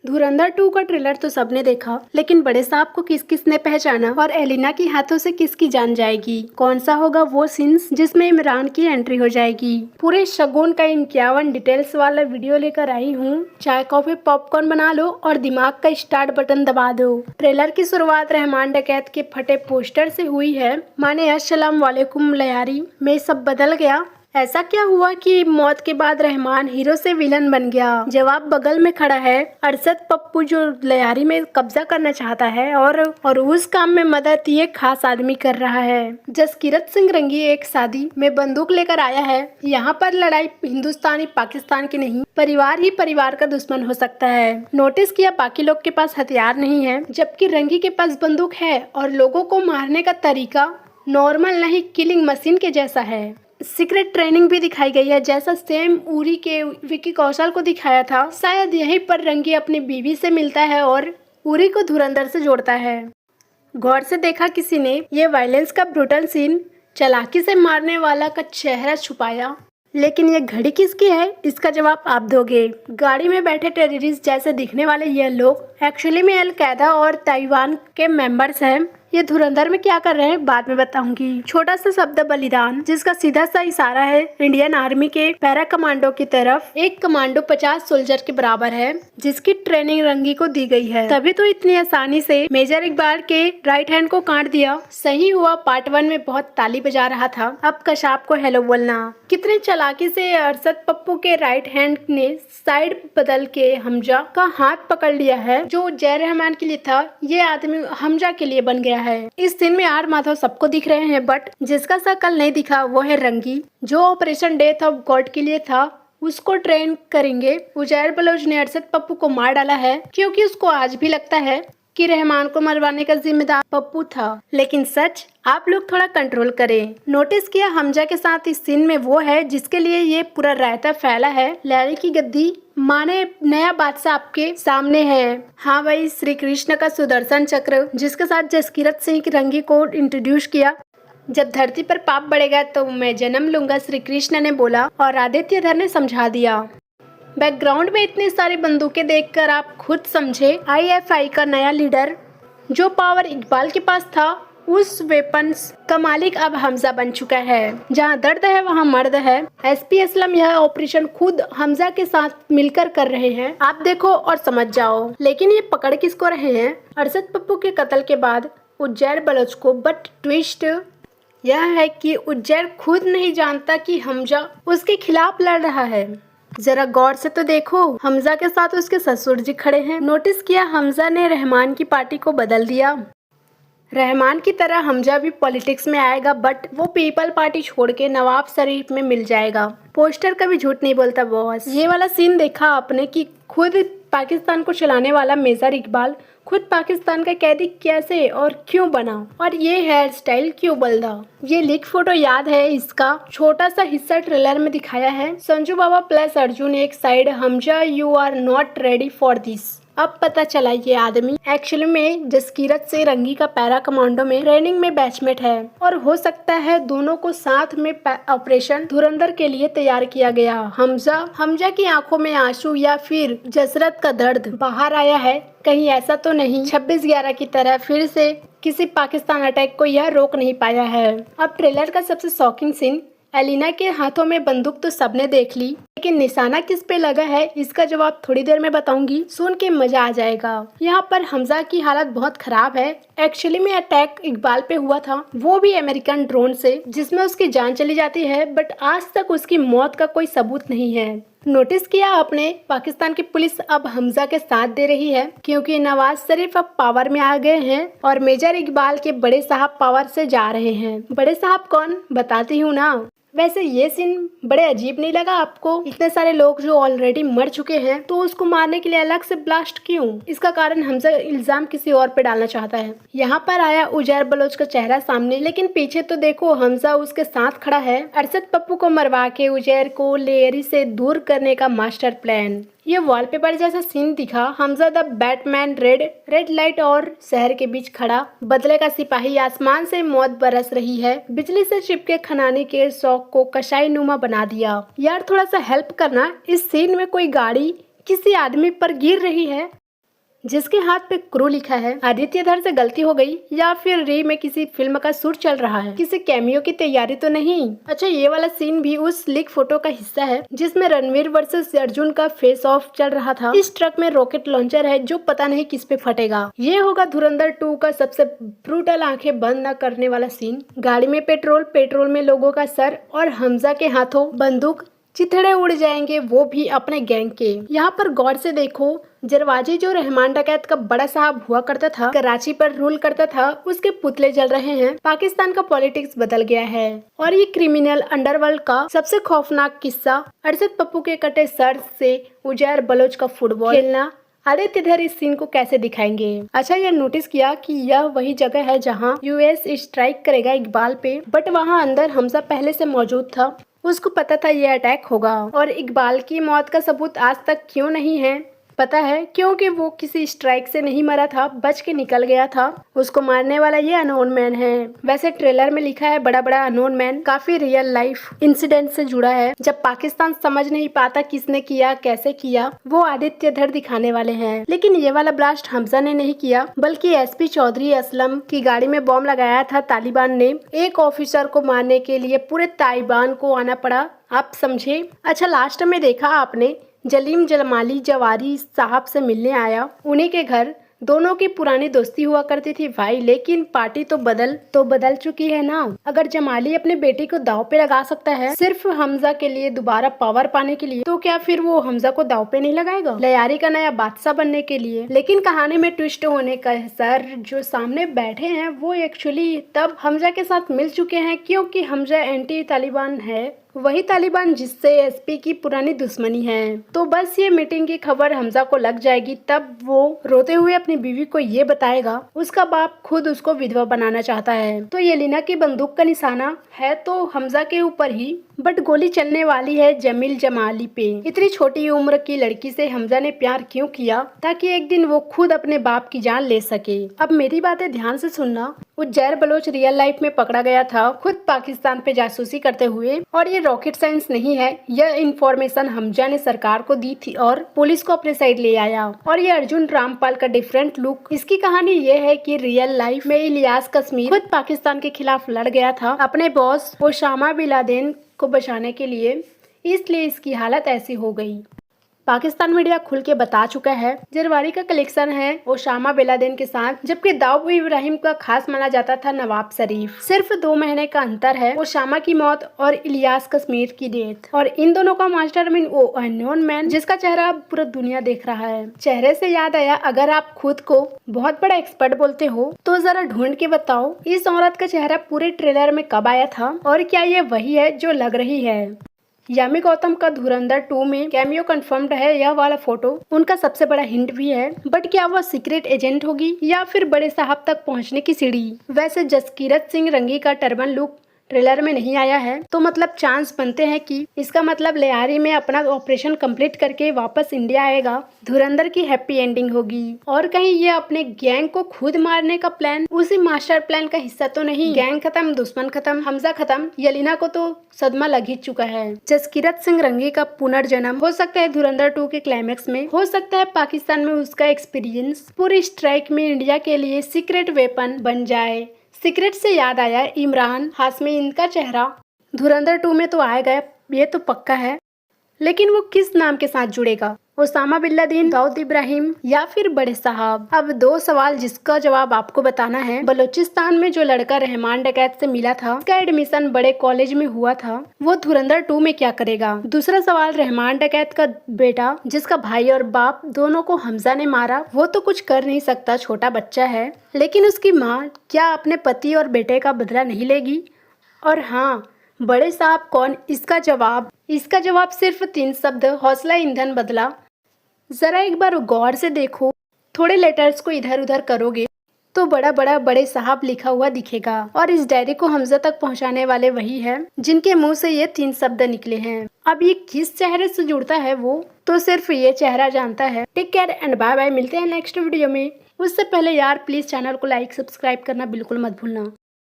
धुरंधर 2 का ट्रेलर तो सबने देखा, लेकिन बड़े साहब को किस किस ने पहचाना और एलिना के हाथों से किसकी जान जाएगी? कौन सा होगा वो सीन्स जिसमें इमरान की एंट्री हो जाएगी? पूरे शगुन का 51 डिटेल्स वाला वीडियो लेकर आई हूँ। चाय कॉफी पॉपकॉर्न बना लो और दिमाग का स्टार्ट बटन दबा दो। ट्रेलर की शुरुआत रहमान डकैत के फटे पोस्टर से हुई है। माने अस्सलाम वालेकुम लयारी में सब बदल गया। ऐसा क्या हुआ कि मौत के बाद रहमान हीरो से विलन बन गया? जवाब बगल में खड़ा है। अरशद पप्पू जो लयारी में कब्जा करना चाहता है और उस काम में मदद ये खास आदमी कर रहा है। जसकीरत सिंह रंगी एक शादी में बंदूक लेकर आया है। यहाँ पर लड़ाई हिंदुस्तानी पाकिस्तान की नहीं, परिवार ही परिवार का दुश्मन हो सकता है। नोटिस किया बाकी लोग के पास हथियार नहीं है, जबकि रंगी के पास बंदूक है और लोगों को मारने का तरीका नॉर्मल नहीं, किलिंग मशीन के जैसा है। सीक्रेट ट्रेनिंग भी दिखाई गई है, जैसा सेम उरी के विकी कौशल को दिखाया था। शायद यहीं पर रंगी अपनी बीवी से मिलता है और उरी को धुरंधर से जोड़ता है। गौर से देखा किसी ने ये वायलेंस का ब्रूटल सीन? चालाकी से मारने वाला का चेहरा छुपाया, लेकिन ये घड़ी किसकी है? इसका जवाब आप दोगे। गाड़ी में बैठे टेररिस्ट जैसे दिखने वाले ये लोग एक्चुअली में अल-कायदा और ताइवान के मेंबर्स हैं। ये धुरंधर में क्या कर रहे हैं बाद में बताऊंगी। छोटा सा शब्द बलिदान, जिसका सीधा सा इशारा है इंडियन आर्मी के पैरा कमांडो की तरफ। एक कमांडो 50 सोल्जर के बराबर है, जिसकी ट्रेनिंग रंगी को दी गई है। तभी तो इतनी आसानी से मेजर इकबाल के राइट हैंड को काट दिया। सही हुआ पार्ट 1 में बहुत ताली बजा रहा था, अब कशाप को हेलो बोलना। कितने चालाकी से अरशद पप्पू के राइट हैंड ने साइड बदल के हमजा का हाथ पकड़ लिया है। जो जय रहमान के लिए था, ये आदमी हमजा के लिए बन गया है। इस सीन में आर माधव सबको दिख रहे हैं, बट जिसका शकल नहीं दिखा वो है रंगी, जो ऑपरेशन डेथ ऑफ गॉड के लिए था। उसको ट्रेन करेंगे। उजैर बलोच ने अरशद पप्पू को मार डाला है, क्योंकि उसको आज भी लगता है कि रहमान को मरवाने का जिम्मेदार पप्पू था। लेकिन सच, आप लोग थोड़ा कंट्रोल करें। नोटिस किया हमजा के साथ इस सीन में वो है जिसके लिए ये पूरा रायता फैला है। लैरी की गद्दी माने नया बादशाह आपके सामने है। हाँ भाई, श्री कृष्ण का सुदर्शन चक्र, जिसके साथ जसकीरत सिंह रंगी को इंट्रोड्यूस किया। जब धरती पर पाप बढ़ेगा तो मैं जन्म लूंगा, श्री कृष्ण ने बोला और आदित्य धर ने समझा दिया। बैकग्राउंड में इतनी सारी बंदूकें देखकर आप खुद समझे, आईएफआई का नया लीडर, जो पावर इकबाल के पास था, उस वेपन्स का मालिक अब हमजा बन चुका है। जहां दर्द है वहां मर्द है। एसपी असलम यह ऑपरेशन खुद हमजा के साथ मिलकर कर रहे हैं। आप देखो और समझ जाओ। लेकिन ये पकड़ किसको रहे हैं? अरशद पप्पू के कत्ल के बाद उज्जैर बलोच को। बट ट्विस्ट यह है कि उज्जैर खुद नहीं जानता कि हमजा उसके खिलाफ लड़ रहा है। जरा गौर से तो देखो, हमजा के साथ उसके ससुर जी खड़े हैं। नोटिस किया हमजा ने रहमान की पार्टी को बदल दिया। रहमान की तरह हमजा भी पॉलिटिक्स में आएगा, बट वो पीपल पार्टी छोड़ के नवाब शरीफ में मिल जाएगा। पोस्टर कभी झूठ नहीं बोलता बॉस। ये वाला सीन देखा आपने कि खुद पाकिस्तान को चलाने वाला मेजर इकबाल खुद पाकिस्तान का कैदी कैसे और क्यों बना, और ये हेयर स्टाइल क्यों बदला? ये लीक फोटो याद है? इसका छोटा सा हिस्सा ट्रेलर में दिखाया है। संजू बाबा प्लस अर्जुन एक side, Hamza you are not ready for this. अब पता चला ये आदमी एक्चुअली में जसकीरत से रंगी का पैरा कमांडो में ट्रेनिंग में बैचमेट है, और हो सकता है दोनों को साथ में ऑपरेशन धुरंधर के लिए तैयार किया गया। हमजा की आंखों में आंसू या फिर जसरत का दर्द बाहर आया है? कहीं ऐसा तो नहीं 26/11 की तरह फिर से किसी पाकिस्तान अटैक को यह रोक नहीं पाया है। अब ट्रेलर का सबसे शॉकिंग सीन, एलिना के हाथों में बंदूक तो सबने देख ली, लेकिन निशाना किस पे लगा है इसका जवाब थोड़ी देर में बताऊंगी। सुन के मजा आ जाएगा। यहाँ पर हमजा की हालत बहुत खराब है। एक्चुअली में अटैक इकबाल पे हुआ था, वो भी अमेरिकन ड्रोन से, जिसमें उसकी जान चली जाती है, बट आज तक उसकी मौत का कोई सबूत नहीं है। नोटिस किया आपने, पाकिस्तान की पुलिस अब हमजा के साथ दे रही है, क्योंकि नवाज शरीफ अब पावर में आ गए हैं और मेजर इकबाल के बड़े साहब पावर से जा रहे हैं। बड़े साहब कौन, बताती हूँ ना। वैसे ये सीन बड़े अजीब नहीं लगा आपको? इतने सारे लोग जो ऑलरेडी मर चुके हैं, तो उसको मारने के लिए अलग से ब्लास्ट क्यों? इसका कारण हमजा इल्जाम किसी और पे डालना चाहता है। यहाँ पर आया उजैर बलोच का चेहरा सामने, लेकिन पीछे तो देखो हमजा उसके साथ खड़ा है। अरशद पप्पू को मरवा के उजैर को लेयरी से दूर करने का मास्टर प्लान। ये वॉलपेपर जैसा सीन दिखा। Hamza the Batman red light और शहर के बीच खड़ा, बदले का सिपाही। आसमान से मौत बरस रही है, बिजली से चिपके खनाने के शौक को कशाई नुमा बना दिया। यार थोड़ा सा हेल्प करना, इस सीन में कोई गाड़ी किसी आदमी पर गिर रही है। जिसके हाथ पे क्रू लिखा है। आदित्य धर से गलती हो गई या फिर री में किसी फिल्म का शूट चल रहा है, किसी कैमियो की तैयारी तो नहीं। अच्छा, ये वाला सीन भी उस लीक फोटो का हिस्सा है जिसमें रणवीर वर्सेस अर्जुन का फेस ऑफ चल रहा था। इस ट्रक में रॉकेट लॉन्चर है जो पता नहीं किस पे फटेगा। ये होगा धुरंधर 2 का सबसे ब्रूटल आंखें बंद न करने वाला सीन। गाड़ी में पेट्रोल में लोगों का सर और हमजा के हाथों बंदूक, चिथड़े उड़ जाएंगे वो भी अपने गैंग के। यहाँ पर गौर से देखो, जरवाजी जो रहमान डकैत का बड़ा साहब हुआ करता था, कराची पर रूल करता था, उसके पुतले जल रहे हैं। पाकिस्तान का पॉलिटिक्स बदल गया है और ये क्रिमिनल अंडरवर्ल्ड का सबसे खौफनाक किस्सा, अरशद पप्पू के कटे सर से उजैर बलोच का फुटबॉल खेलना, आदित्य धर इस सीन को कैसे दिखाएंगे। अच्छा, ये नोटिस किया कि यह वही जगह है जहाँ यूएस स्ट्राइक करेगा इकबाल पे, बट वहाँ अंदर हमजा पहले से मौजूद था। उसको पता था ये अटैक होगा। और इकबाल की मौत का सबूत आज तक क्यों नहीं है पता है, क्योंकि वो किसी स्ट्राइक से नहीं मरा था, बच के निकल गया था। उसको मारने वाला ये अननोन मैन है। वैसे ट्रेलर में लिखा है बड़ा बड़ा अननोन मैन काफी रियल लाइफ इंसिडेंट से जुड़ा है। जब पाकिस्तान समझ नहीं पाता किसने किया कैसे किया, वो आदित्य धर दिखाने वाले हैं। लेकिन ये वाला ब्लास्ट हमजा ने नहीं किया, बल्कि एसपी चौधरी असलम की गाड़ी में बॉम्ब लगाया था तालिबान ने। एक ऑफिसर को मारने के लिए पूरे तालिबान को आना पड़ा, आप समझे। अच्छा, लास्ट में देखा आपने जलीम जमाली जवारी साहब से मिलने आया, उन्हीं के घर। दोनों की पुरानी दोस्ती हुआ करती थी भाई, लेकिन पार्टी तो बदल चुकी है ना। अगर जमाली अपने बेटे को दाव पे लगा सकता है सिर्फ हमजा के लिए, दोबारा पावर पाने के लिए, तो क्या फिर वो हमजा को दाव पे नहीं लगाएगा लयारी का नया बादशाह बनने के लिए। लेकिन कहानी में ट्विस्ट होने का सर जो सामने बैठे हैं वो एक्चुअली तब हमजा के साथ मिल चुके हैं, क्योंकि हमजा एंटी तालिबान है, वही तालिबान जिससे एसपी की पुरानी दुश्मनी है। तो बस ये मीटिंग की खबर हमजा को लग जाएगी, तब वो रोते हुए अपनी बीवी को ये बताएगा उसका बाप खुद उसको विधवा बनाना चाहता है। तो येलिना की बंदूक का निशाना है तो हमजा के ऊपर ही, बट गोली चलने वाली है जमील जमाली पे। इतनी छोटी उम्र की लड़की से हमजा ने प्यार क्यों किया? ताकि एक दिन वो खुद अपने बाप की जान ले सके। अब मेरी बातें ध्यान से सुनना। उज्जैर बलोच रियल लाइफ में पकड़ा गया था, खुद पाकिस्तान पे जासूसी करते हुए। और ये रॉकेट साइंस नहीं है, यह इंफॉर्मेशन हमजा ने सरकार को दी थी और पुलिस को अपने साइड ले आया। और ये अर्जुन रामपाल का डिफरेंट लुक। इसकी कहानी ये है कि रियल लाइफ में इलियास कश्मीर खुद पाकिस्तान के खिलाफ लड़ गया था अपने बॉस ओसामा बिन लादेन को बचाने के लिए, इसलिए इसकी हालत ऐसी हो गई। पाकिस्तान मीडिया खुल के बता चुका है जरवारी का कलेक्शन है ओसामा बिन लादेन के साथ, जबकि दाऊद इब्राहिम का खास माना जाता था नवाब शरीफ। सिर्फ 2 महीने का अंतर है ओसामा की मौत और इलियास कश्मीर की डेथ। और इन दोनों का मास्टरमाइंड वो अननोन मैन जिसका चेहरा अब पूरा दुनिया देख रहा है। चेहरे से याद आया, अगर आप खुद को बहुत बड़ा एक्सपर्ट बोलते हो तो जरा ढूंढ के बताओ इस औरत का चेहरा पूरे ट्रेलर में कब आया था और क्या ये वही है जो लग रही है। यामी गौतम का धुरंधर 2 में कैमियो कंफर्म्ड है। यह वाला फोटो उनका सबसे बड़ा हिंट भी है, बट क्या वह सीक्रेट एजेंट होगी या फिर बड़े साहब तक पहुंचने की सीढ़ी। वैसे जसकीरत सिंह रंगी का टर्बन लुक ट्रेलर में नहीं आया है, तो मतलब चांस बनते हैं कि इसका मतलब लियारी में अपना ऑपरेशन कंप्लीट करके वापस इंडिया आएगा। धुरंधर की हैप्पी एंडिंग होगी और कहीं ये अपने गैंग को खुद मारने का प्लान उसी मास्टर प्लान का हिस्सा तो नहीं। गैंग खत्म, दुश्मन खत्म, हमजा खत्म, येलिना को तो सदमा लग ही चुका है। जसकीरत सिंह रंगी का पुनर्जन्म हो सकता है धुरंधर 2 के क्लाइमेक्स में, हो सकता है पाकिस्तान में उसका एक्सपीरियंस पूरी स्ट्राइक में इंडिया के लिए सीक्रेट वेपन बन जाए। सीक्रेट से याद आया, इमरान हाशमी इनका चेहरा धुरंधर 2 में तो आएगा, ये तो पक्का है, लेकिन वो किस नाम के साथ जुड़ेगा? Osama bin Laden, Dawood Ibrahim या फिर बड़े साहब? अब 2 सवाल जिसका जवाब आपको बताना है। बलूचिस्तान में जो लड़का रहमान डकैत से मिला था, उसका एडमिशन बड़े कॉलेज में हुआ था, वो धुरंधर 2 में क्या करेगा? दूसरा सवाल, रहमान डकैत का बेटा जिसका भाई और बाप दोनों को हमजा ने मारा, वो तो कुछ कर नहीं सकता, छोटा बच्चा है, लेकिन उसकी माँ क्या अपने पति और बेटे का बदला नहीं लेगी? और हाँ, बड़े साहब कौन? इसका जवाब सिर्फ 3 शब्द, हौसला ईंधन बदला। जरा एक बार गौर से देखो, थोड़े लेटर्स को इधर उधर करोगे तो बड़ा बड़े साहब लिखा हुआ दिखेगा। और इस डायरी को हमजा तक पहुंचाने वाले वही हैं जिनके मुंह से ये 3 शब्द निकले हैं। अब ये किस चेहरे से जुड़ता है वो तो सिर्फ ये चेहरा जानता है। Take care and bye bye, मिलते हैं नेक्स्ट वीडियो में। उससे पहले यार प्लीज चैनल को लाइक सब्सक्राइब करना बिल्कुल मत भूलना।